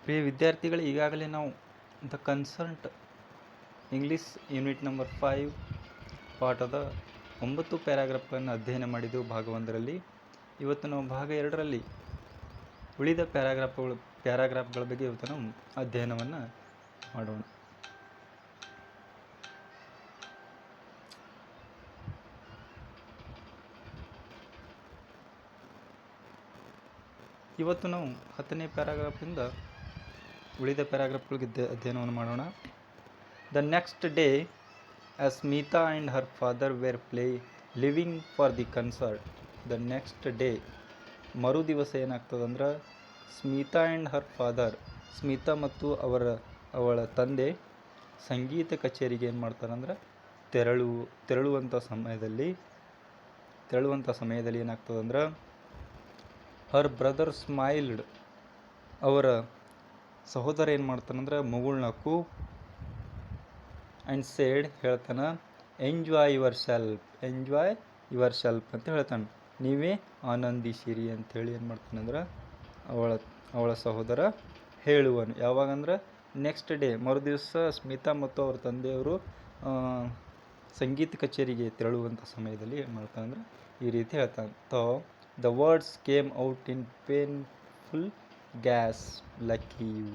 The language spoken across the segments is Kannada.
ಪ್ರಿಯ ವಿದ್ಯಾರ್ಥಿಗಳೇ, ಈಗಾಗಲೇ ನಾವು the concert English unit number 5 ಪಾಠದ 9 ಪ್ಯಾರಾಗ್ರಾಫ್ಗಳನ್ನು ಅಧ್ಯಯನ ಮಾಡಿದೆವು ಭಾಗ 1ರಲ್ಲಿ. ಇವತ್ತು ನಾವು ಭಾಗ 2ರಲ್ಲಿ ಉಳಿದ ಪ್ಯಾರಾಗ್ರಾಫ್ಗಳ ಬಗ್ಗೆ ಇವತ್ತು ನಾವು ಅಧ್ಯಯನವನ್ನು ಮಾಡೋಣ. ಇವತ್ತು ನಾವು 10ನೇ ಪ್ಯಾರಾಗ್ರಾಫಿಂದ ಉಳಿದ ಪ್ಯಾರಾಗ್ರಾಫ್ಗಳಿಗೆ ಅಧ್ಯಯನವನ್ನು ಮಾಡೋಣ. The next day as Smita and her father were living for the concert. The next day, ಮರು ದಿವಸ ಏನಾಗ್ತದಂದ್ರೆ, Smita and her father, Smita ಮತ್ತು ಅವಳ ತಂದೆ ಸಂಗೀತ ಕಚೇರಿಗೆ ಏನು ಮಾಡ್ತಾರಂದ್ರೆ ತೆರಳುವಂಥ ಸಮಯದಲ್ಲಿ ಏನಾಗ್ತದಂದ್ರೆ, ಹರ್ ಬ್ರದರ್ ಸ್ಮೈಲ್ಡ್, ಅವರ ಸಹೋದರ ಏನು ಮಾಡ್ತಾನಂದ್ರೆ ಮುಗುಳ್ನಕ್ಕು, ಆ್ಯಂಡ್ ಸೇಡ್, ಹೇಳ್ತಾನೆ, ಎಂಜಾಯ್ ಯುವರ್ ಸೆಲ್ಫ್ ಅಂತ ಹೇಳ್ತಾನೆ, ನೀವೇ ಆನಂದಿಸಿರಿ ಅಂಥೇಳಿ ಏನು ಮಾಡ್ತಾನಂದ್ರೆ ಅವಳ ಸಹೋದರ ಹೇಳುವನು. ಯಾವಾಗಂದ್ರೆ ನೆಕ್ಸ್ಟ್ ಡೇ, ಮರುದಿವಸ ಸ್ಮಿತಾ ಮತ್ತು ಅವ್ರ ತಂದೆಯವರು ಸಂಗೀತ ಕಚೇರಿಗೆ ತೆರಳುವಂಥ ಸಮಯದಲ್ಲಿ ಏನು ಮಾಡ್ತಾನಂದ್ರೆ ಈ ರೀತಿ ಹೇಳ್ತಾನೆ. The words came out in painful gasps lucky you.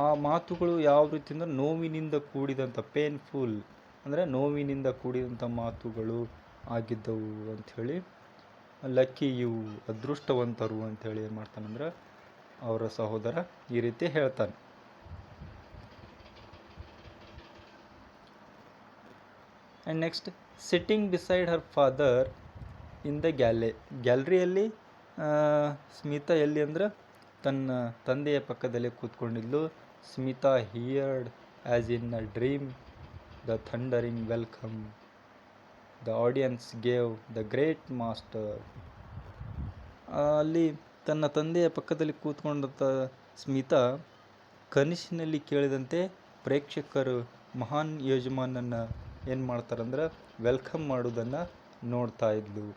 ಆ ಮಾತುಗಳು ಯಾವ ರೀತಿ ಅಂದರೆ ನೋವಿನಿಂದ ಕೂಡಿದಂಥ, ಪೇನ್ಫುಲ್ ಅಂದರೆ ನೋವಿನಿಂದ ಕೂಡಿದಂಥ ಮಾತುಗಳು ಆಗಿದ್ದವು ಅಂಥೇಳಿ. ಲಕ್ಕಿ ಯು, ಅದೃಷ್ಟವಂತರು ಅಂಥೇಳಿ ಏನು ಮಾಡ್ತಾನಂದ್ರೆ ಅವರ ಸಹೋದರ ಈ ರೀತಿ ಹೇಳ್ತಾನೆ. And next, sitting beside her father in the ಗ್ಯಾಲರಿಯಲ್ಲಿ ಸ್ಮಿತಾ ಎಲ್ಲಿ ಅಂದ್ರೆ ತನ್ನ ತಂದೆಯ ಪಕ್ಕದಲ್ಲಿ ಕೂತ್ಕೊಂಡಿದ್ಲು. Smita heard as in a dream the thundering welcome the audience gave the great master. ಅಲ್ಲಿ ತನ್ನ ತಂದೆಯ ಪಕ್ಕದಲ್ಲಿ ಕೂತ್ಕೊಂಡಂಥ ಸ್ಮಿತಾ ಕನಸಿನಲ್ಲಿ ಕೇಳಿದಂತೆ ಪ್ರೇಕ್ಷಕರು ಮಹಾನ್ ಯಜಮಾನನ್ನು ಏನು ಮಾಡ್ತಾರಂದ್ರೆ ವೆಲ್ಕಮ್ ಮಾಡೋದನ್ನು ನೋಡ್ತಾ ಇದ್ಲು.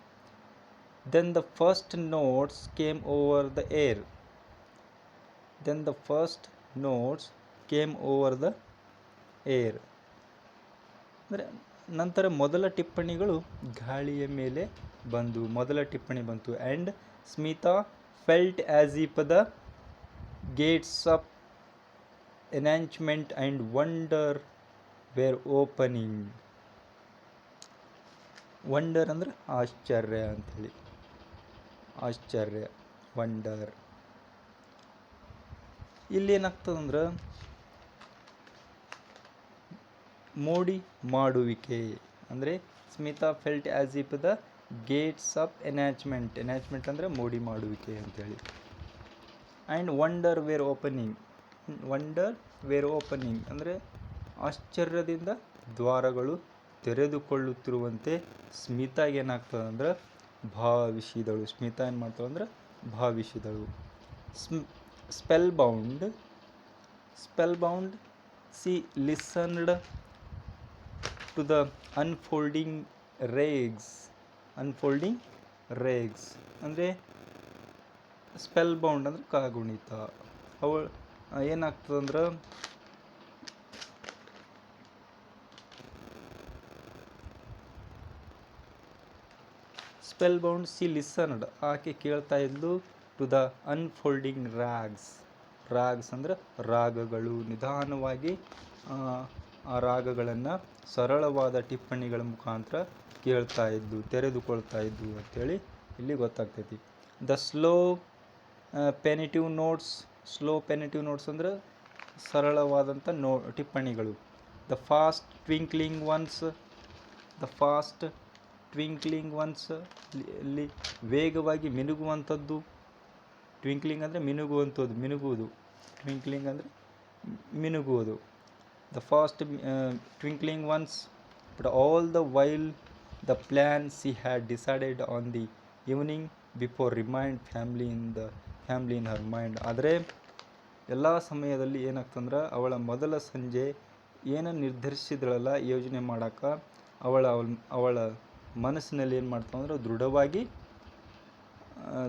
Then the first notes came over the air. ಅಂದರೆ ನಂತರ ಮೊದಲ ಟಿಪ್ಪಣಿಗಳು ಗಾಳಿಯ ಮೇಲೆ ಮೊದಲ ಟಿಪ್ಪಣಿ ಬಂತು. And Smita felt as if the gates of enchantment and wonder were opening. Wonder ಅಂದರೆ ಆಶ್ಚರ್ಯ ಅಂಥೇಳಿ, ಆಶ್ಚರ್ಯ, ವಂಡರ್. ಇಲ್ಲಿ ಏನಾಗ್ತದಂದ್ರೆ ಮೋಡಿ ಮಾಡುವಿಕೆ, ಅಂದರೆ Smita felt as if the gates of enchantment ಅಂದರೆ ಮೋಡಿ ಮಾಡುವಿಕೆ ಅಂಥೇಳಿ. ಆ್ಯಂಡ್ ವಂಡರ್ ವೇರ್ ಓಪನಿಂಗ್ ಅಂದರೆ ಆಶ್ಚರ್ಯದಿಂದ ದ್ವಾರಗಳು ತೆರೆದುಕೊಳ್ಳುತ್ತಿರುವಂತೆ ಸ್ಮಿತಾಗೆ ಏನಾಗ್ತದಂದ್ರೆ ಭಾವಿಸಿದಳು. ಸ್ಮಿತಾ ಏನು ಮಾಡ್ತಾಳೆ ಅಂದ್ರೆ ಭಾವಿಸಿದಳು. Spellbound she listened to the unfolding ragas ಅಂದರೆ ಸ್ಪೆಲ್ ಬೌಂಡ್ ಅಂದರೆ ಕಾಗುಣಿತ. ಅವಳು ಏನಾಗ್ತದಂದ್ರೆ ಸ್ಪೆಲ್ ಬೌಂಡ್ ಸಿ ಲಿಸನ್ಡ್, ಆಕೆ ಕೇಳ್ತಾ ಇದ್ಲು, ಟು ದ ಅನ್ಫೋಲ್ಡಿಂಗ್ ರಾಗ್ಸ್ ಅಂದರೆ ರಾಗಗಳು. ನಿಧಾನವಾಗಿ ಆ ರಾಗಗಳನ್ನು ಸರಳವಾದ ಟಿಪ್ಪಣಿಗಳ ಮುಖಾಂತರ ಕೇಳ್ತಾ ಇದ್ದು, ತೆರೆದುಕೊಳ್ತಾ ಇದ್ದು ಅಂಥೇಳಿ ಇಲ್ಲಿ ಗೊತ್ತಾಗ್ತೈತಿ. ದ ಸ್ಲೋ ಪೆನಿಟಿವ್ ನೋಟ್ಸ್ ಅಂದರೆ ಸರಳವಾದಂಥ ಟಿಪ್ಪಣಿಗಳು. ದ ಫಾಸ್ಟ್ ಟ್ವಿಂಕ್ಲಿಂಗ್ ಒನ್ಸ್ ಇಲ್ಲಿ ವೇಗವಾಗಿ ಮಿನುಗುವಂಥದ್ದು. ಟ್ವಿಂಕ್ಲಿಂಗ್ ಅಂದರೆ ಮಿನುಗುವುದು. ಟ್ವಿಂಕ್ಲಿಂಗ್ ಅಂದರೆ ಮಿನುಗುವುದು. The fast twinkling ones, but all the while the plan she had decided on the evening before remained firmly in her mind. ಆದರೆ ಎಲ್ಲ ಸಮಯದಲ್ಲಿ ಏನಾಗ್ತಂದ್ರೆ ಅವಳ ಮೊದಲ ಸಂಜೆ ಏನನ್ನು ನಿರ್ಧರಿಸಿದಳಲ್ಲ ಯೋಜನೆ ಮಾಡೋಕೆ, ಅವಳ ಮನಸ್ಸಿನಲ್ಲಿ ಏನು ಮಾಡ್ತಾವಂದ್ರೆ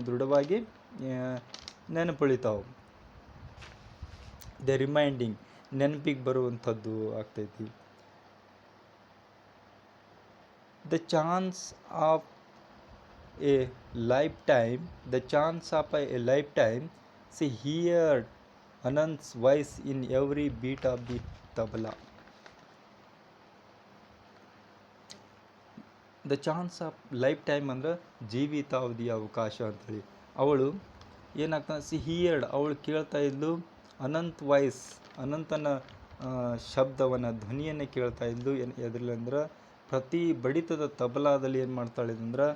ದೃಢವಾಗಿ ನೆನಪುಳಿತಾವೆ. ದ ರಿಮೈಂಡಿಂಗ್ ನೆನಪಿಗೆ ಬರುವಂಥದ್ದು ಆಗ್ತೈತಿ. The chance of a lifetime she heard Anant's voice in every beat of the tabla. The chance of lifetime ಅಂದ್ರೆ ಜೀವಿತಾವಧಿಯ ಅವಕಾಶ ಅಂಥೇಳಿ. ಅವಳು ಏನಾಗ್ತಾನೆ, ಸಿ ಹಿಯರ್ಡ್, ಅವಳು ಕೇಳ್ತಾ ಇದ್ಲು ಅನಂತ್ ವಾಯ್ಸ್, ಅನಂತನ ಶಬ್ದವನ್ನು, ಧ್ವನಿಯನ್ನು ಕೇಳ್ತಾ ಇದ್ಲು. ಎದ್ರಲ್ಲಿ ಅಂದ್ರೆ ಪ್ರತಿ ಬಡಿತದ ತಬಲಾದಲ್ಲಿ ಏನು ಮಾಡ್ತಾಳೆ ಅಂದ್ರೆ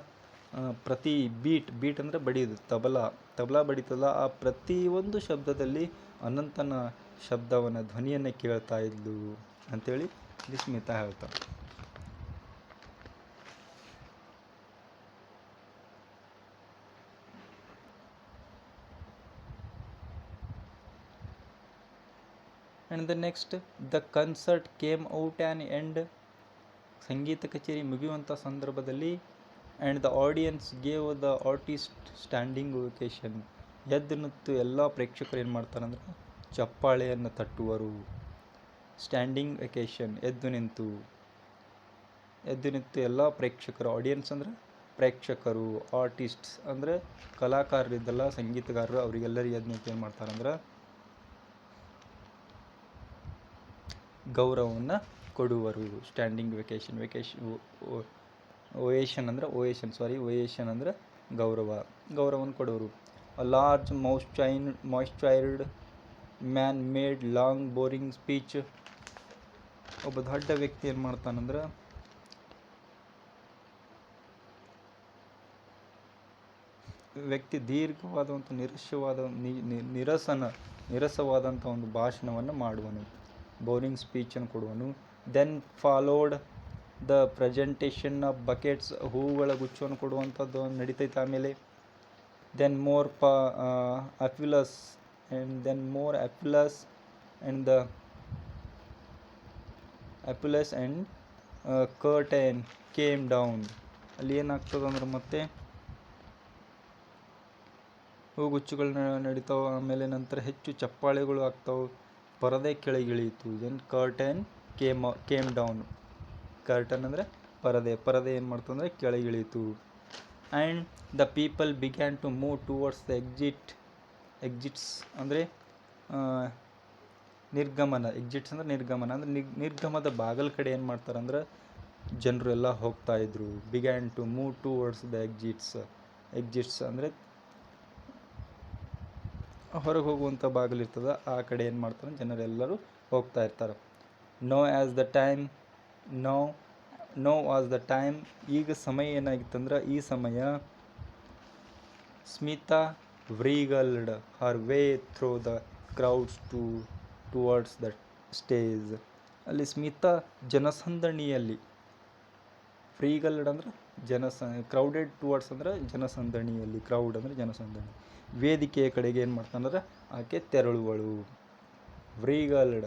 ಪ್ರತಿ ಬೀಟ್ ಅಂದರೆ ಬಡಿಯೋದು, ತಬಲಾ ಬಡಿತಲ್ಲ, ಆ ಪ್ರತಿಯೊಂದು ಶಬ್ದದಲ್ಲಿ ಅನಂತನ ಶಬ್ದವನ್ನು, ಧ್ವನಿಯನ್ನು ಕೇಳ್ತಾ ಇದ್ಲು ಅಂಥೇಳಿ ಇಲ್ಲಿ ಸ್ಮಿತಾ ಹೇಳ್ತಾಳೆ. And the next, the concert came out an end. ಸಂಗೀತ ಕಚೇರಿ ಮುಗಿಯುವಂಥ ಸಂದರ್ಭದಲ್ಲಿ and the audience gave the artist standing ovation. ಎದ್ದು ನಿಂತು ಎಲ್ಲ ಪ್ರೇಕ್ಷಕರು ಏನು ಮಾಡ್ತಾರೆ ಅಂದ್ರೆ ಚಪ್ಪಾಳೆಯನ್ನು ತಟ್ಟುವರು. ಸ್ಟ್ಯಾಂಡಿಂಗ್ ವೆಕೇಷನ್, ಎದ್ದು ನಿಂತು ಎಲ್ಲ ಪ್ರೇಕ್ಷಕರು, ಆಡಿಯನ್ಸ್ ಅಂದರೆ ಪ್ರೇಕ್ಷಕರು, ಆರ್ಟಿಸ್ಟ್ಸ್ ಅಂದರೆ ಕಲಾಕಾರರಿದ್ದಲ್ಲ, ಸಂಗೀತಗಾರರು, ಅವರಿಗೆಲ್ಲರಿಗೆ ಎದ್ದು ನಿಂತು ಏನು ಮಾಡ್ತಾರೆ ಅಂದ್ರೆ ಗೌರವವನ್ನು ಕೊಡುವರು. ಸ್ಟ್ಯಾಂಡಿಂಗ್ ಓವೇಷನ್ ಅಂದರೆ ಗೌರವವನ್ನು ಕೊಡುವರು. A large moustached man made long boring speech. ಒಬ್ಬ ದೊಡ್ಡ ವ್ಯಕ್ತಿ ಏನು ಮಾಡ್ತಾನಂದ್ರೆ ದೀರ್ಘವಾದಂಥ ನಿರಸವಾದಂಥ ಒಂದು ಭಾಷಣವನ್ನು ಮಾಡುವನು, ಬೋರಿಂಗ್ ಸ್ಪೀಚನ್ನು ಕೊಡುವನು. Then followed the presentation of bouquets, ಹೂವುಗಳ ಗುಚ್ಛವನ್ನು ಕೊಡುವಂಥದ್ದು ನಡೀತೈತೆ. ಆಮೇಲೆ then more applause and curtain came down. ಅಲ್ಲಿ ಏನಾಗ್ತದೆ ಅಂದ್ರೆ ಮತ್ತೆ ಹೂಗುಚ್ಚುಗಳು ನಡೀತಾವೆ, ಆಮೇಲೆ ನಂತರ ಹೆಚ್ಚು ಚಪ್ಪಾಳೆಗಳು ಆಗ್ತಾವೆ, ಪರದೆ ಕೆಳಗಿಳಿಯಿತು. Then curtain came down. Curtain ಅಂದರೆ ಪರದೆ ಏನು ಮಾಡ್ತಂದ್ರೆ ಕೆಳಗಿಳಿಯಿತು. And the people began to move towards the exits ಅಂದರೆ ನಿರ್ಗಮನ. ನಿರ್ಗಮದ ಬಾಗಲ ಕಡೆ ಏನು ಮಾಡ್ತಾರೆ ಅಂದ್ರೆ ಜನರು ಎಲ್ಲ ಹೋಗ್ತಾ ಇದ್ರು. Began to move towards the exits ಅಂದರೆ ಹೊರಗೆ ಹೋಗುವಂಥ ಬಾಗಿಲಿರ್ತದೆ, ಆ ಕಡೆ ಏನು ಮಾಡ್ತಾರೆ ಜನರೆಲ್ಲರೂ ಹೋಗ್ತಾ ಇರ್ತಾರೆ. ನೋ ವಾಸ್ ದ ಟೈಮ್, ಈಗ ಸಮಯ ಏನಾಗಿತ್ತಂದ್ರೆ ಈ ಸಮಯ Smita wriggled her way through the crowds towards the stage. ಅಲ್ಲಿ ಸ್ಮಿತಾ ಜನಸಂದಣಿಯಲ್ಲಿ, ವ್ರೀಗಲ್ಡ್ ಅಂದರೆ ಕ್ರೌಡೆಡ್ ಟುವರ್ಡ್ಸ್ ಅಂದರೆ ಜನಸಂದಣಿಯಲ್ಲಿ, ಕ್ರೌಡ್ ಅಂದರೆ ಜನಸಂದಣಿ, ವೇದಿಕೆಯ ಕಡೆಗೆ ಏನು ಮಾಡ್ತಾನಂದ್ರೆ ಆಕೆ ತೆರಳುವಳು. Wriggled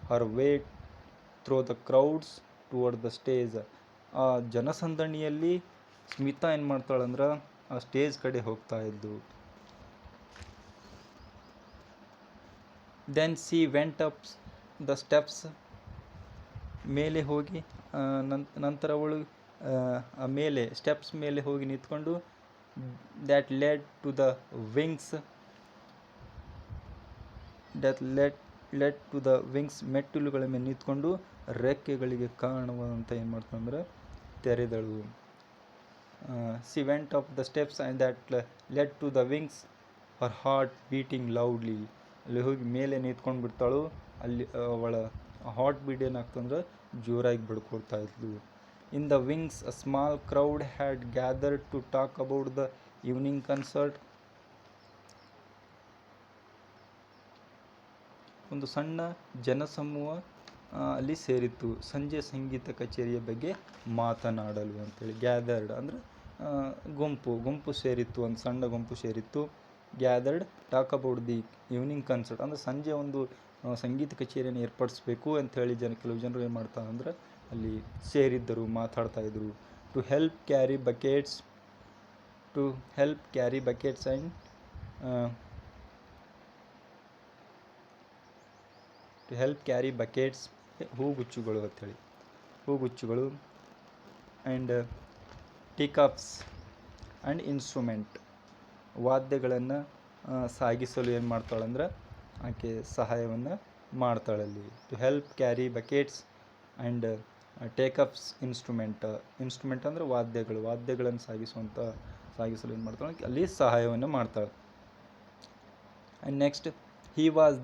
her way through the crowds toward the stage. ಆ ಜನಸಂದಣಿಯಲ್ಲಿ ಸ್ಮಿತಾ ಏನು ಮಾಡ್ತಾಳಂದ್ರೆ ಆ ಸ್ಟೇಜ್ ಕಡೆ ಹೋಗ್ತಾ ಇದ್ದು. Then she went up the steps, ಮೇಲೆ ಹೋಗಿ ನಂತರ ಅವಳು ಮೇಲೆ ಸ್ಟೆಪ್ಸ್ ಮೇಲೆ ಹೋಗಿ ನಿಂತ್ಕೊಂಡು that led to the wings ಮೆಟ್ಟಿಲುಗಳ ಮೇಲೆ ನಿಂತ್ಕೊಂಡು ರೆಕ್ಕೆಗಳಿಗೆ ಕಾರಣವಾದಂಥ ಏನು ಮಾಡ್ತಂದ್ರೆ ತೆರೆದಳು. She went up the steps and that led to the wings, her heart beating loudly. ಅಲ್ಲಿ ಹೋಗಿ ಮೇಲೆ ನಿಂತ್ಕೊಂಡು ಬಿಡ್ತಾಳು, ಅಲ್ಲಿ ಅವಳ ಹಾರ್ಟ್ ಬೀಟ್ ಏನಾಗ್ತಂದ್ರೆ ಜೋರಾಗಿ ಬಡ್ಕೊಳ್ತಾ ಇದ್ಲು. In the wings, a small crowd had gathered to talk about the evening concert. ಒಂದು ಸಣ್ಣ ಜನಸಮೂಹ ಅಲ್ಲಿ ಸೇರಿತ್ತು, ಸಂಜೆ ಸಂಗೀತ ಕಚೇರಿಯ ಬಗ್ಗೆ ಮಾತನಾಡಲು ಅಂತೇಳಿ. ಗ್ಯಾದರ್ಡ್ ಅಂದರೆ ಗುಂಪು ಸೇರಿತ್ತು, ಒಂದು ಸಣ್ಣ ಗುಂಪು ಸೇರಿತ್ತು. Gathered talk about the evening concert ಅಂದರೆ ಸಂಜೆ ಒಂದು ಸಂಗೀತ ಕಚೇರಿಯನ್ನು ಏರ್ಪಡಿಸ್ಬೇಕು ಅಂಥೇಳಿ ಕೆಲವು ಜನರು ಏನು ಮಾಡ್ತಾರೆ ಅಂದರೆ ಅಲ್ಲಿ ಸೇರಿದ್ದರು, ಮಾತಾಡ್ತಾ ಇದ್ರು. To help carry bouquets and to help carry bouquets, ಹೂಗುಚ್ಚುಗಳು ಅಂಥೇಳಿ, ಹೂಗುಚ್ಚುಗಳು. ಆ್ಯಂಡ್ ಟೀಕಪ್ಸ್ ಆ್ಯಂಡ್ ಇನ್ಸ್ಟ್ರೂಮೆಂಟ್, ವಾದ್ಯಗಳನ್ನು ಸಾಗಿಸಲು ಏನು ಮಾಡ್ತಾಳಂದ್ರೆ ಆಕೆ ಸಹಾಯವನ್ನು ಮಾಡ್ತಾಳಲ್ಲಿ. To help carry bouquets and teacups instrument ಅಂದರೆ ವಾದ್ಯಗಳನ್ನು ಸಾಗಿಸಲು ಏನು ಮಾಡ್ತಾಳೆ ಅಲ್ಲಿ ಸಹಾಯವನ್ನು ಮಾಡ್ತಾಳೆ. And next he was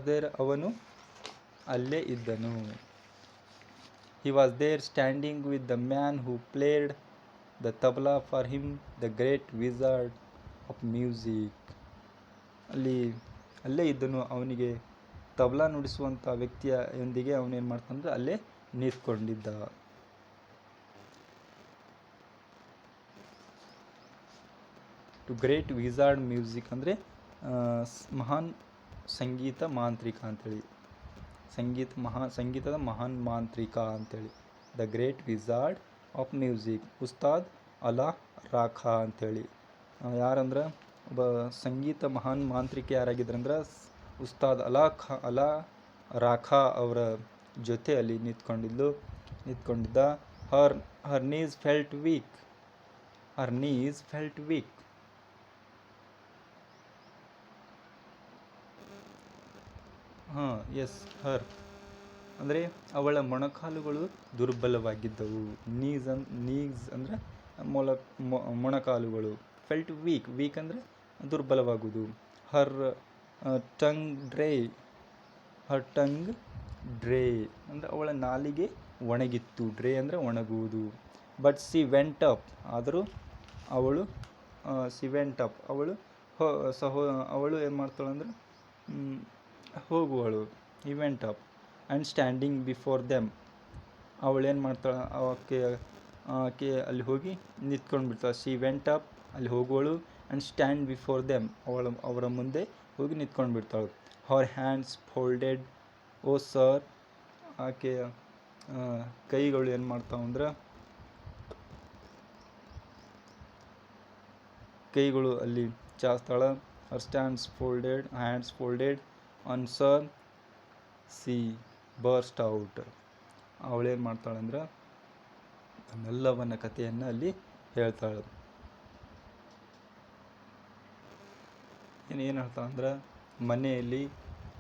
there ಅವನು ಅಲ್ಲೇ ಇದ್ದನು. He was there standing with the man who played the tabla for him, the great wizard of music. ಅಲ್ಲೇ ಇದ್ದನು, ಅವನಿಗೆ ತಬಲಾ ನುಡಿಸುವಂಥ ವ್ಯಕ್ತಿಯೊಂದಿಗೆ ಅವನೇನು ಮಾಡ್ತಾನಂದ್ರೆ ಅಲ್ಲೇ ನಿಂತ್ಕೊಂಡಿದ್ದ. ಟು ಗ್ರೇಟ್ ವಿಝಾರ್ಡ್ ಮ್ಯೂಸಿಕ್ ಅಂದರೆ ಮಹಾನ್ ಸಂಗೀತ ಮಾಂತ್ರಿಕ ಅಂಥೇಳಿ, ಸಂಗೀತದ ಮಹಾನ್ ಮಾಂತ್ರಿಕ ಅಂಥೇಳಿ. The great wizard of music, Ustad ಅಲಾ ರಾಖಾ ಅಂಥೇಳಿ. ಯಾರಂದ್ರೆ ಒಬ್ಬ ಸಂಗೀತ ಮಹಾನ್ ಮಾಂತ್ರಿಕ ಯಾರಾಗಿದ್ರಂದ್ರೆ ಉಸ್ತಾದ್ ಅಲಾ ರಾಖಾ ಅವರ ಜೊತೆ ಅಲ್ಲಿ ನಿಂತ್ಕೊಂಡಿದ್ದ. ಹರ್ ನೀಸ್ ಫೆಲ್ಟ್ ವೀಕ್. ಹರ್ ಅಂದರೆ ಅವಳ ಮೊಣಕಾಲುಗಳು ದುರ್ಬಲವಾಗಿದ್ದವು. ನೀಸ್ ಅಂದರೆ ಮೊಣಕಾಲುಗಳು. ಫೆಲ್ಟ್ ವೀಕ್ ಅಂದರೆ ದುರ್ಬಲವಾಗುವುದು. ಹರ್ ಟಂಗ್ ಡ್ರೈ ಅಂದರೆ ಅವಳ ನಾಲಿಗೆ ಒಣಗಿತ್ತು. ಡ್ರೈ ಅಂದರೆ ಒಣಗುವುದು. ಬಟ್ ಸಿ ವೆಂಟ್ ಅಪ್, ಆದರೂ ಅವಳು ಅವಳು ಏನು ಮಾಡ್ತಾಳೆ ಅಂದರೆ ಹೋಗುವಳು. ಈ went up and standing before them, ಅವಳೇನು ಮಾಡ್ತಾಳೆ ಆಕೆ ಅಲ್ಲಿ ಹೋಗಿ ನಿಂತ್ಕೊಂಡು ಬಿಡ್ತಾಳೆ. ಸಿ ವೆಂಟ್ ಅಪ್, ಅಲ್ಲಿ ಹೋಗುವಳು. ಆ್ಯಂಡ್ ಸ್ಟ್ಯಾಂಡ್ ಬಿಫೋರ್ ದೆಮ್, ಅವರ ಮುಂದೆ ಹೋಗಿ ನಿಂತ್ಕೊಂಡು ಬಿಡ್ತಾಳೆ. Her hands folded, O sir, ಆಕೆಯ ಕೈಗಳು ಏನು ಮಾಡ್ತಾವಂದ್ರೆ ಕೈಗಳು ಅಲ್ಲಿ ಚಾಸ್ತಾಳ. Her hands folded on sir, she burst out, ಅವಳೇನು ಮಾಡ್ತಾಳೆ ಅಂದ್ರೆ ತನ್ನೆಲ್ಲವನ್ನ ಕಥೆಯನ್ನು ಅಲ್ಲಿ ಹೇಳ್ತಾಳೆ. ಏನು ಹೇಳ್ತಾಳೆ ಅಂದ್ರೆ ಮನೆಯಲ್ಲಿ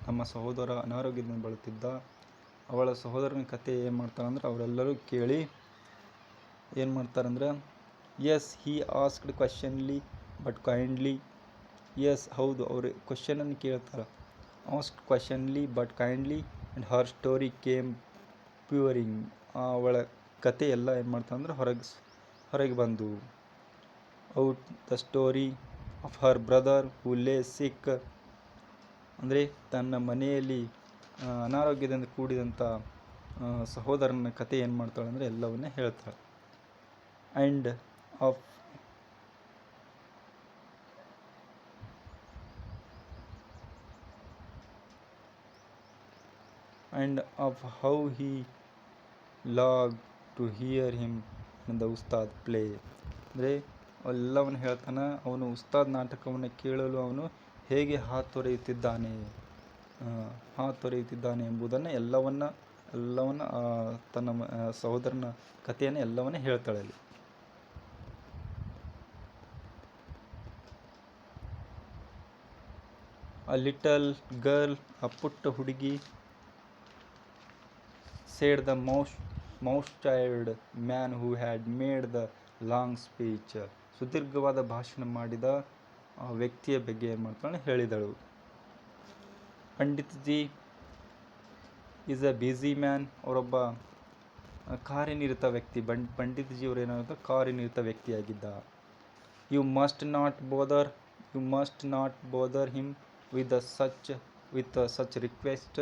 ನಮ್ಮ ಸಹೋದರ ಅನಾರೋಗ್ಯದಿಂದ ಬಳಲುತ್ತಿದ್ದ. ಅವಳ ಸಹೋದರನ ಕತೆ ಏನು ಮಾಡ್ತಾಳಂದ್ರೆ ಅವರೆಲ್ಲರೂ ಕೇಳಿ ಏನು ಮಾಡ್ತಾರಂದ್ರೆ yes he asked questionly but kindly. Yes ಹೌದು, ಅವರು ಕ್ವಶನನ್ನು ಕೇಳ್ತಾರೆ. Asked questionly but kindly and her story came pouring. ಅವಳ ಕತೆ ಎಲ್ಲ ಏನು ಮಾಡ್ತಾಳಂದ್ರೆ ಹೊರಗೆ ಬಂದು. Out the story of her brother who lay sick, ಅಂದರೆ ತನ್ನ ಮನೆಯಲ್ಲಿ ಅನಾರೋಗ್ಯದಿಂದ ಕೂಡಿದಂಥ ಸಹೋದರನ ಕತೆ ಏನು ಮಾಡ್ತಾಳೆ ಅಂದರೆ ಎಲ್ಲವನ್ನೇ ಹೇಳ್ತಾಳೆ. ಆ್ಯಂಡ್ ಆಫ್ ಹೌ ಹಿ ಲಾಗ್ to hear him the ustad play, ಅಂದರೆ ಎಲ್ಲವನ್ನು ಹೇಳ್ತಾನೆ. ಅವನು ಉಸ್ತಾದ್ ನಾಟಕವನ್ನು ಕೇಳಲು ಅವನು ಹೇಗೆ ಹಾತೊರೆಯುತ್ತಿದ್ದಾನೆ ಎಂಬುದನ್ನು ಎಲ್ಲವನ್ನ ತನ್ನ ಸಹೋದರನ ಕಥೆಯನ್ನು ಎಲ್ಲವನ್ನೇ ಹೇಳ್ತಾಳೆ ಅಲ್ಲಿ. ಅ ಲಿಟಲ್ ಗರ್ಲ್, ಆ ಪುಟ್ಟ ಹುಡುಗಿ, said the most-tired man who had made the long speech, ಸುದೀರ್ಘವಾದ ಭಾಷಣ ಮಾಡಿದ ಆ ವ್ಯಕ್ತಿಯ ಬಗ್ಗೆ ಏನು ಮಾಡ್ತಾಳೆ ಹೇಳಿದಳು. Pandit ji is a busy man, ಅವರೊಬ್ಬ ಕಾರ್ಯನಿರತ ವ್ಯಕ್ತಿ. ಪಂಡಿತ್ ಜಿ ಅವರು ಏನಾಗುತ್ತೆ ಕಾರ್ಯನಿರತ ವ್ಯಕ್ತಿಯಾಗಿದ್ದ. You must not bother him with such request,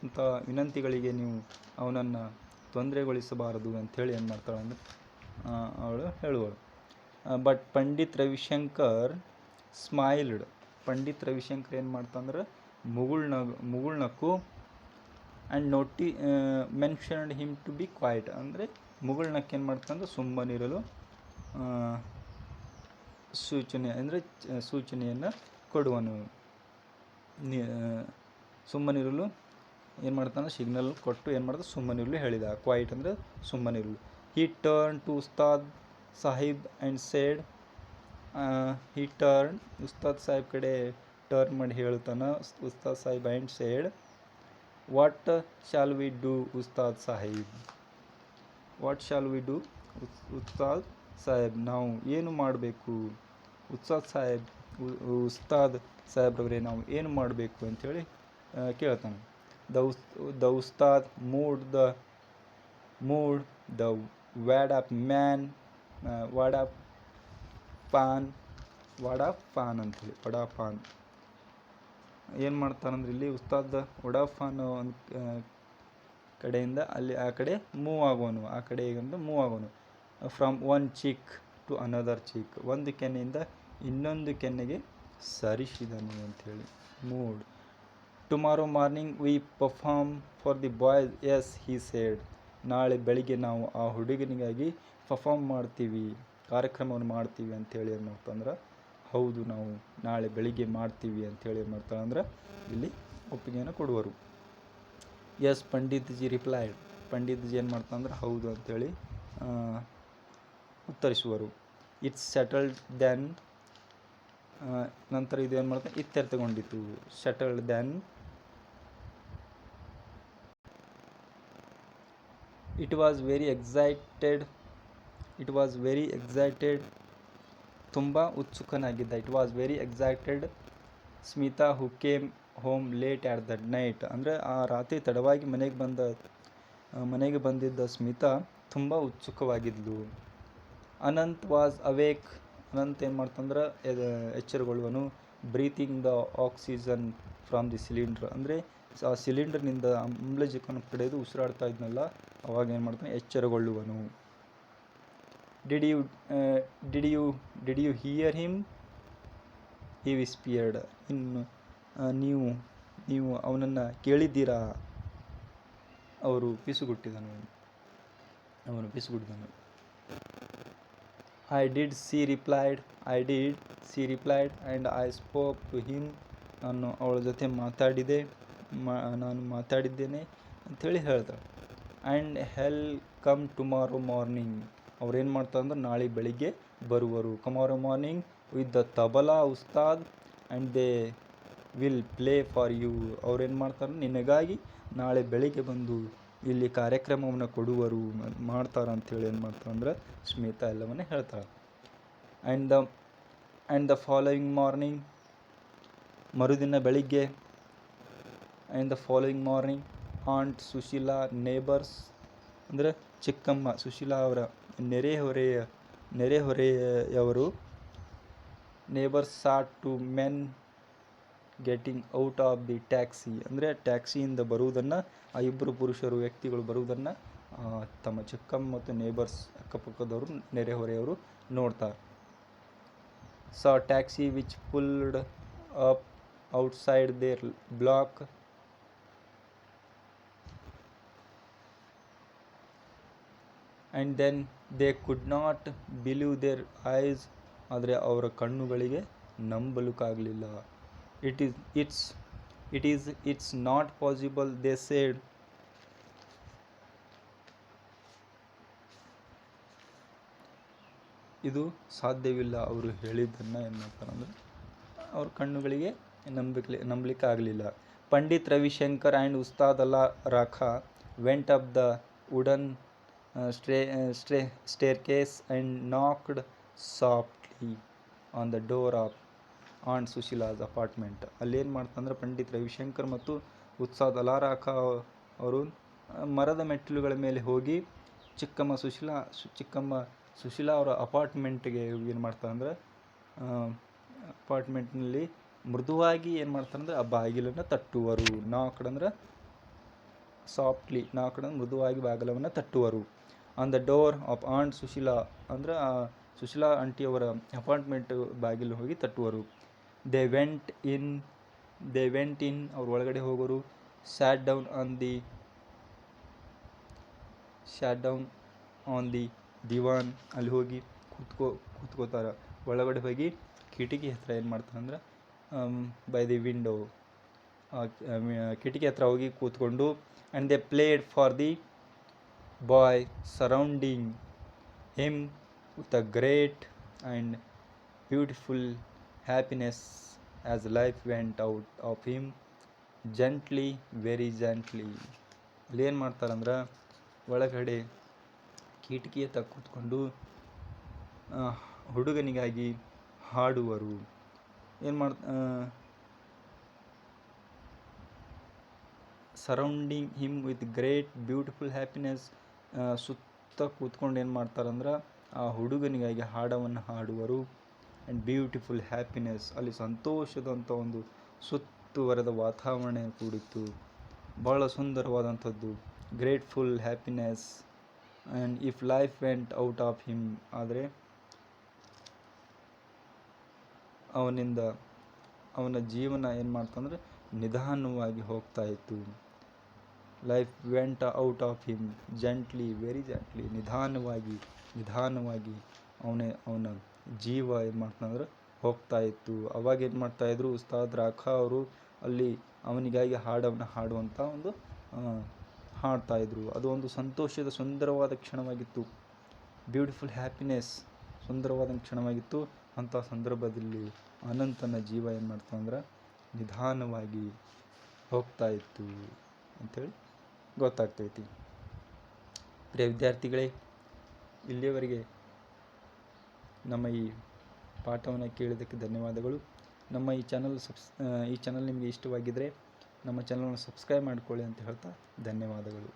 ಅಂತ ವಿನಂತಿಗಳಿಗೆ ನೀವು ಅವನನ್ನು ತೊಂದರೆಗೊಳಿಸಬಾರದು ಅಂಥೇಳಿ ಏನು ಮಾಡ್ತಾಳೆ ಅಂದರೆ ಅವಳು ಹೇಳುವಳು. ಬಟ್ ಪಂಡಿತ್ ರವಿಶಂಕರ್ ಸ್ಮೈಲ್ಡ್, ಪಂಡಿತ್ ರವಿಶಂಕರ್ ಏನು ಮಾಡ್ತಾಂದ್ರೆ ಮುಗುಳ್ನಕ್ಕು. And mentioned him to be quiet, ಅಂದರೆ ಮುಗುಳ್ನಕ್ಕೆ ಏನು ಮಾಡ್ತಾಂದ್ರೆ ಸುಮ್ಮನಿರಲು ಸೂಚನೆಯನ್ನು ಕೊಡುವನು. ಸುಮ್ಮನಿರಲು ಏನು ಮಾಡ್ತಾನೆ, ಸಿಗ್ನಲ್ ಕೊಟ್ಟು ಏನು ಮಾಡ್ತಾನೆ, ಸುಮ್ಮನಿರಲು ಹೇಳಿದ. ಕ್ವೈಟ್ ಅಂದರೆ ಸುಮ್ಮನಿರಲು. He turn to Ustad Sahib and said, he turn Ustad Sahib ಕಡೆ ಟರ್ನ್ ಮಾಡಿ ಹೇಳ್ತಾನೆ Ustad Sahib and said, what shall we do Ustad Sahib, what shall we do Ustad Saheb, ನಾವು ಏನು ಮಾಡಬೇಕು, ಉಸ್ತಾದ್ ಸಾಹೇಬ್ ಉಸ್ತಾದ್ ಸಾಹೇಬ್ರವರೇ ನಾವು ಏನು ಮಾಡಬೇಕು ಅಂಥೇಳಿ ಕೇಳ್ತಾನೆ. The Ustad moved the wad of man ವಡಾ ಪಾನ್ ಅಂಥೇಳಿ, ವಡಾ ಪಾನ್ ಏನು ಮಾಡ್ತಾನಂದ್ರೆ ಇಲ್ಲಿ ಉಸ್ತಾದ್ ವಡಾ ಪಾನ್ ಒಂದು ಕಡೆಯಿಂದ ಅಲ್ಲಿ ಆ ಕಡೆ ಮೂವ್ ಆಗೋನು, ಆ ಕಡೆ ಈಗಂದು ಮೂವ್ ಆಗೋನು. From one cheek to another cheek, ಒಂದು ಕೆನ್ನೆಯಿಂದ ಇನ್ನೊಂದು ಕೆನ್ನೆಗೆ ಸರಿಸಿದನು ಅಂಥೇಳಿ. Moved. Tomorrow morning we perform for the boys, as he said, ನಾಳೆ ಬೆಳಿಗ್ಗೆ ನಾವು ಆ ಹುಡುಗನಿಗಾಗಿ ಪರ್ಫಾರ್ಮ್ ಮಾಡ್ತೀವಿ, ಕಾರ್ಯಕ್ರಮವನ್ನು ಮಾಡ್ತೀವಿ ಅಂಥೇಳಿ ಏನು ಮಾಡ್ತಂದ್ರೆ, ಹೌದು ನಾವು ನಾಳೆ ಬೆಳಿಗ್ಗೆ ಮಾಡ್ತೀವಿ ಅಂಥೇಳಿ ಏನು ಮಾಡ್ತಾಳಂದ್ರೆ ಇಲ್ಲಿ ಒಪ್ಪಿಗೆಯನ್ನು ಕೊಡುವರು. ಎಸ್ ಪಂಡಿತ್ ಜಿ ರಿಪ್ಲೈಡ್, ಪಂಡಿತ್ ಜಿ ಏನು ಮಾಡ್ತಾನಂದ್ರೆ ಹೌದು ಅಂಥೇಳಿ ಉತ್ತರಿಸುವರು. ಇಟ್ಸ್ ಸೆಟಲ್ಡ್ ದೆನ್, ನಂತರ ಇದು ಏನು ಮಾಡ್ತಾನೆ, ಇತ್ಯರ್ಥಗೊಂಡಿತು. Settled then, it was very excited, ತುಂಬ ಉತ್ಸುಕನಾಗಿದ್ದ. It was very excited Smita who came home late at that night, ಅಂದರೆ ಆ ರಾತ್ರಿ ತಡವಾಗಿ ಮನೆಗೆ ಬಂದಿದ್ದ ಸ್ಮಿತಾ ತುಂಬ ಉತ್ಸುಕವಾಗಿದ್ಲು. ಅನಂತ್ ವಾಸ್ ಅವೇಕ್, ಅನಂತ್ ಏನು ಮಾಡ್ತಂದ್ರೆ ಎಚ್ಚರಗೊಳ್ಳುವನು. Breathing the oxygen from the cylinder, ಅಂದರೆ ಆ ಸಿಲಿಂಡರ್ನಿಂದ ಆಮ್ಲಜನಕವನ್ನು ಪಡೆದು ಉಸಿರಾಡ್ತಾ ಇದ್ನಲ್ಲ, ಅವಾಗ ಏನು ಮಾಡ್ತಾನೆ, ಎಚ್ಚರಗೊಳ್ಳುವನು. Did you hear him, he whispered, ಇನ್ನು ನೀವು ಅವನನ್ನು ಕೇಳಿದ್ದೀರಾ, ಅವನು ಪಿಸುಗುಟ್ಟಿದನು. I did, she replied, and I spoke to him, ನಾನು ಅವಳ ಜೊತೆ ಮಾತಾಡಿದ್ದೇನೆ ಅಂಥೇಳಿ ಹೇಳ್ತಾಳೆ. And he'll come tomorrow morning, ಅವ್ರೇನು ಮಾಡ್ತಾರೆ ನಾಳೆ ಬೆಳಿಗ್ಗೆ ಬರುವರು. Tomorrow morning with the tabla ustad and they will play for you, ಅವ್ರೇನು ಮಾಡ್ತಾರೆ ನಿನಗಾಗಿ ನಾಳೆ ಬೆಳಿಗ್ಗೆ ಬಂದು ಇಲ್ಲಿ ಕಾರ್ಯಕ್ರಮವನ್ನು ಮಾಡ್ತಾರೆ ಅಂಥೇಳಿ ಏನು ಮಾಡ್ತಾರೆ ಅಂದ್ರೆ ಸ್ಮಿತಾ ಎಲ್ಲವನ್ನೇ ಹೇಳ್ತಾಳೆ. ಆ್ಯಂಡ್ ದ ಫಾಲೋಯಿಂಗ್ ಮಾರ್ನಿಂಗ್, ಮರುದಿನ ಬೆಳಿಗ್ಗೆ, ಆಂಟ್ ಸುಶೀಲಾ ನೇಬರ್ಸ್, ಅಂದರೆ ಚಿಕ್ಕಮ್ಮ ಸುಶೀಲಾ ಅವರ ನೆರೆಹೊರೆಯವರು, neighbours saw two men getting out of the taxi, ಅಂದರೆ ಟ್ಯಾಕ್ಸಿಯಿಂದ ಬರುವುದನ್ನು, ಆ ಇಬ್ಬರು ವ್ಯಕ್ತಿಗಳು ಬರುವುದನ್ನು ತಮ್ಮ ಚಿಕ್ಕಮ್ಮ ಮತ್ತು ನೇಬರ್ಸ್ ಅಕ್ಕಪಕ್ಕದವರು ನೆರೆಹೊರೆಯವರು ನೋಡ್ತಾರೆ. Saw taxi which pulled up outside their block, and then they could not believe their eyes, ಆದರೆ ಅವರ ಕಣ್ಣುಗಳಿಗೆ ನಂಬಲಿಕ್ಕಾಗಲಿಲ್ಲ. It's not possible they said, ಇದು ಸಾಧ್ಯವಿಲ್ಲ ಅವರು ಹೇಳಿದ್ದನ್ನು ಏನು ಮಾಡ್ತಾರೆ ಅಂದರೆ ಅವ್ರ ಕಣ್ಣುಗಳಿಗೆ ನಂಬಲಿಕ್ಕೆ ಆಗಲಿಲ್ಲ. Pandit Ravishankar and Ustad Alla Rakha went up the wooden staircase and knocked softly on the door of aunt Sushila's apartment. ಅಲ್ಲೇನು ಮಾಡ್ತಂದ್ರೆ ಪಂಡಿತ್ ರವಿಶಂಕರ್ ಮತ್ತು ಉಸ್ತಾದ್ ಅಲ್ಲಾ ರಾಖಾ ಅವರು ಮರದ ಮೆಟ್ಟಿಲುಗಳ ಮೇಲೆ ಹೋಗಿ ಚಿಕ್ಕಮ್ಮ ಸುಶೀಲಾ ಅವರ ಅಪಾರ್ಟ್ಮೆಂಟ್ಗೆ ಏನು ಮಾಡ್ತಾರೆ ಅಂದರೆ ಅಪಾರ್ಟ್ಮೆಂಟ್ನಲ್ಲಿ ಮೃದುವಾಗಿ ಏನು ಮಾಡ್ತಾರೆ ಅಂದರೆ ಆ ಬಾಗಿಲನ್ನು ತಟ್ಟುವರು. ನಾಕ್ಡ್ ಅಂದರೆ ಸಾಫ್ಟ್ಲಿ, ನಾಕ್ಡ್ ಅಂದರೆ ಮೃದುವಾಗಿ ಬಾಗಿಲವನ್ನು ತಟ್ಟುವರು. On the door of aunt Sushila, ಅಂದರೆ ಆ ಸುಶೀಲಾ ಆಂಟಿಯವರ ಅಪಾರ್ಟ್ಮೆಂಟ್ ಬಾಗಿಲು ಹೋಗಿ ತಟ್ಟುವರು. ದೇ ವೆಂಟ್ ಇನ್, ಅವ್ರು ಒಳಗಡೆ ಹೋಗೋರು. ಸ್ಯಾಟ್ ಡೌನ್ ಆನ್ ದಿ ದಿವಾನ್, ಅಲ್ಲಿ ಹೋಗಿ ಕೂತ್ಕೋತಾರೆ. ಒಳಗಡೆ ಹೋಗಿ ಕಿಟಕಿ ಹತ್ರ ಏನು ಮಾಡ್ತಾರೆ ಅಂದ್ರೆ ಬೈ ದಿ ವಿಂಡೋ, ಕಿಟಕಿ ಹತ್ರ ಹೋಗಿ ಕೂತ್ಕೊಂಡು and they played for the boy surrounding him with a great and beautiful happiness as life went out of him gently very gently. ಅಲ್ಲಿ ಏನು ಮಾಡ್ತಾರಂದ್ರೆ ಒಳಗಡೆ ಕಿಟಕಿ ಹತ್ರ ಕೂತ್ಕೊಂಡು ಹುಡುಗನಿಗಾಗಿ ಹಾಡುವರು. ಏನು surrounding him with great beautiful happiness, ಸುತ್ತ ಕೂತ್ಕೊಂಡು ಏನು ಮಾಡ್ತಾರಂದ್ರೆ ಆ ಹುಡುಗನಿಗಾಗಿ ಹಾಡವನ್ನು ಹಾಡುವರು. ಆ್ಯಂಡ್ ಬ್ಯೂಟಿಫುಲ್ ಹ್ಯಾಪಿನೆಸ್, ಅಲ್ಲಿ ಸಂತೋಷದಂಥ ಒಂದು ಸುತ್ತುವರೆದ ವಾತಾವರಣ ಕೂಡಿತ್ತು, ಭಾಳ ಸುಂದರವಾದಂಥದ್ದು. Grateful happiness and if life went out of him, ಆದರೆ ಅವನ ಜೀವನ ಏನು ಮಾಡ್ತಂದ್ರೆ ನಿಧಾನವಾಗಿ ಹೋಗ್ತಾ ಇತ್ತು. Life went out of him gently very gently, ನಿಧಾನವಾಗಿ ಅವನ ಜೀವ ಏನು ಮಾಡ್ತಂದ್ರೆ ಹೋಗ್ತಾ ಇತ್ತು. ಅವಾಗ ಏನು ಮಾಡ್ತಾಯಿದ್ರು ಉಸ್ತಾದ್ ರಾಖಾ ಅವರು ಅಲ್ಲಿ ಅವನಿಗಾಗಿ ಹಾಡನ್ನು ಹಾಡುವಂಥ ಒಂದು ಹಾಡ್ತಾಯಿದ್ರು. ಅದು ಒಂದು ಸಂತೋಷದ ಸುಂದರವಾದ ಕ್ಷಣವಾಗಿತ್ತು. ಬ್ಯೂಟಿಫುಲ್ ಹ್ಯಾಪಿನೆಸ್, ಸುಂದರವಾದ ಕ್ಷಣವಾಗಿತ್ತು. ಅಂಥ ಸಂದರ್ಭದಲ್ಲಿ ಅನಂತನ ಜೀವ ಏನು ಮಾಡ್ತಂದ್ರೆ ನಿಧಾನವಾಗಿ ಹೋಗ್ತಾ ಇತ್ತು ಅಂಥೇಳಿ ಗೊತ್ತಾಗ್ತೈತಿ. ಪ್ರಿಯ ವಿದ್ಯಾರ್ಥಿಗಳೇ, ಇಲ್ಲಿಯವರೆಗೆ ನಮ್ಮ ಈ ಪಾಠವನ್ನು ಕೇಳಿದ್ದಕ್ಕೆ ಧನ್ಯವಾದಗಳು. ನಮ್ಮ ಈ ಚಾನಲ್ ನಿಮಗೆ ಇಷ್ಟವಾಗಿದ್ದರೆ ನಮ್ಮ ಚಾನಲನ್ನು ಸಬ್ಸ್ಕ್ರೈಬ್ ಮಾಡಿಕೊಳ್ಳಿ ಅಂತ ಹೇಳ್ತಾ ಧನ್ಯವಾದಗಳು.